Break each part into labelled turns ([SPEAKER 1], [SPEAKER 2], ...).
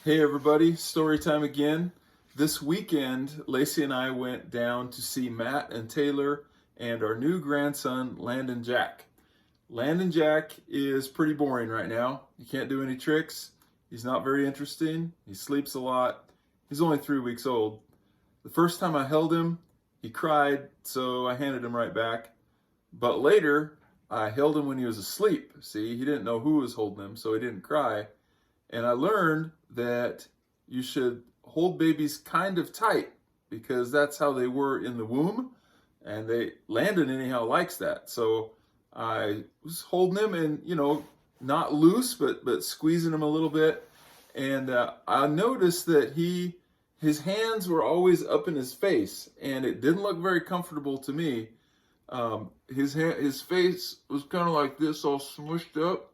[SPEAKER 1] Hey everybody, story time again. This weekend, Lacey and I went down to see Matt and Taylor and our new grandson, Landon Jack. Landon Jack is pretty boring right now. He can't do any tricks. He's not very interesting. He sleeps a lot. He's only 3 weeks old. The first time I held him, he cried, so I handed him right back. But later, I held him when he was asleep. See, he didn't know who was holding him, so he didn't cry. And I learned that you should hold babies kind of tight because that's how they were in the womb. And Landon anyhow likes that. So I was holding him and, not loose, but squeezing him a little bit. And I noticed that his hands were always up in his face, and it didn't look very comfortable to me. His face was kind of like this, all smushed up,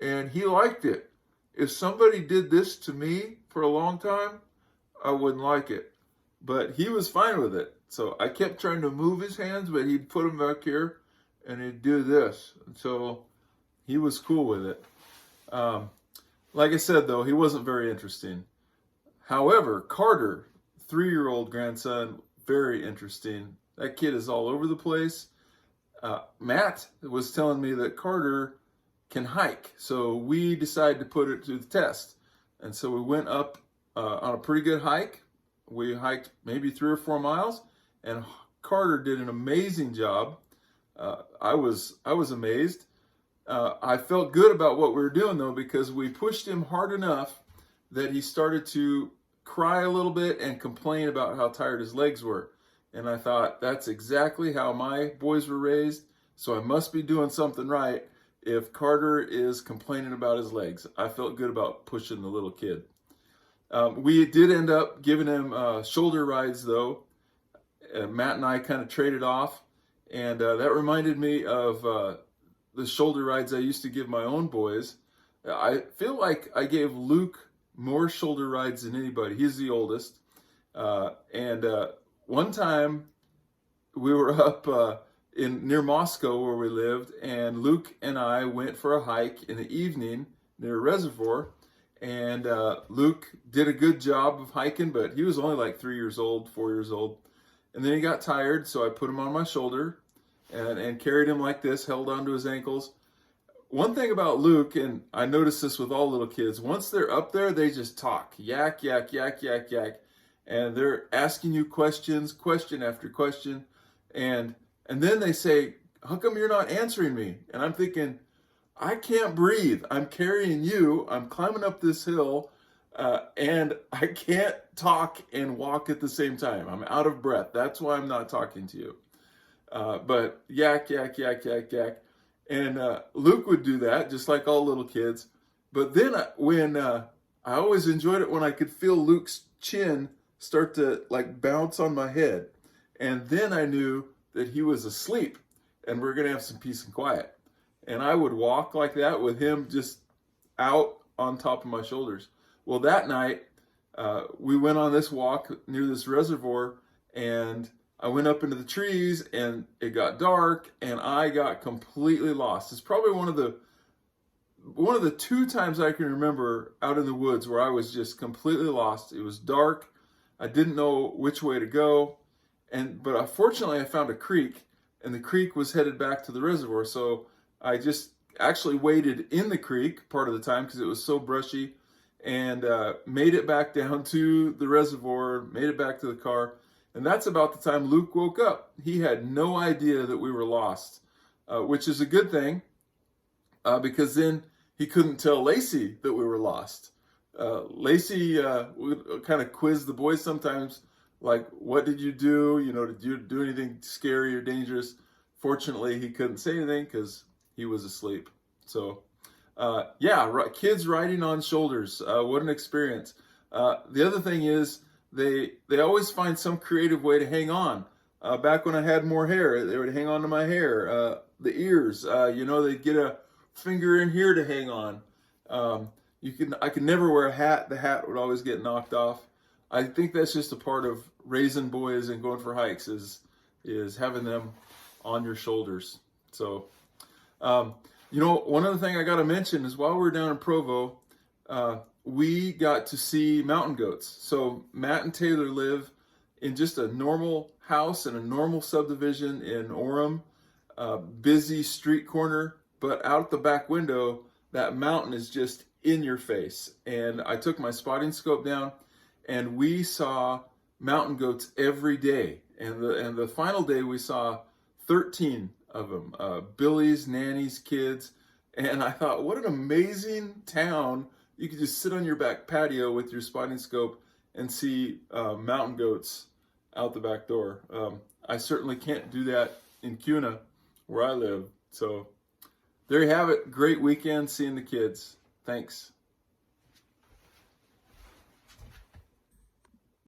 [SPEAKER 1] and he liked it. If somebody did this to me for a long time, I wouldn't like it. But he was fine with it. So I kept trying to move his hands, but he'd put them back here and he'd do this. And so he was cool with it. Like I said, though, he wasn't very interesting. However, Carter, 3-year-old grandson, very interesting. That kid is all over the place. Matt was telling me that Carter can hike, so we decided to put it to the test. And so we went up on a pretty good hike. We hiked maybe 3 or 4 miles, and Carter did an amazing job. I was amazed. I felt good about what we were doing, though, because we pushed him hard enough that he started to cry a little bit and complain about how tired his legs were. And I thought, that's exactly how my boys were raised, so I must be doing something right if Carter is complaining about his legs. I felt good about pushing the little kid. We did end up giving him shoulder rides, though. Matt and I kind of traded off, and that reminded me of the shoulder rides I used to give my own boys. I feel like I gave Luke more shoulder rides than anybody. He's the oldest. And one time we were up near Moscow where we lived, and Luke and I went for a hike in the evening near a reservoir, and Luke did a good job of hiking, but he was only like 3 years old, 4 years old. And then he got tired, so I put him on my shoulder and carried him like this, held onto his ankles. One thing about Luke, and I notice this with all little kids, once they're up there, they just talk. Yak, yak, yak, yak, yak. And they're asking you questions, question after question. And then they say, how come you're not answering me? And I'm thinking, I can't breathe. I'm carrying you. I'm climbing up this hill, and I can't talk and walk at the same time. I'm out of breath. That's why I'm not talking to you. But yak, yak, yak, yak, yak. And Luke would do that, just like all little kids. But then I always enjoyed it when I could feel Luke's chin start to like bounce on my head. And then I knew that he was asleep and we're going to have some peace and quiet. And I would walk like that with him just out on top of my shoulders. Well, that night, we went on this walk near this reservoir, and I went up into the trees, and it got dark, and I got completely lost. It's probably one of the 2 times I can remember out in the woods where I was just completely lost. It was dark. I didn't know which way to go. But fortunately I found a creek, and the creek was headed back to the reservoir. So I just actually waded in the creek part of the time because it was so brushy, and made it back down to the reservoir, made it back to the car. And that's about the time Luke woke up. He had no idea that we were lost, which is a good thing because then he couldn't tell Lacey that we were lost. Lacey would kind of quiz the boys sometimes, like, what did you do? Did you do anything scary or dangerous? Fortunately, he couldn't say anything because he was asleep. So, kids riding on shoulders. What an experience. The other thing is they always find some creative way to hang on. Back when I had more hair, they would hang on to my hair, the ears. They'd get a finger in here to hang on. I could never wear a hat. The hat would always get knocked off. I think that's just a part of raising boys and going for hikes is having them on your shoulders. So, one other thing I got to mention is while we were down in Provo, we got to see mountain goats. So Matt and Taylor live in just a normal house in a normal subdivision in Orem, busy street corner, but out the back window, that mountain is just in your face. And I took my spotting scope down, and we saw mountain goats every day. And the final day we saw 13 of them, Billy's, Nanny's kids. And I thought, what an amazing town. You could just sit on your back patio with your spotting scope and see mountain goats out the back door. I certainly can't do that in Kuna, where I live. So there you have it. Great weekend seeing the kids. Thanks.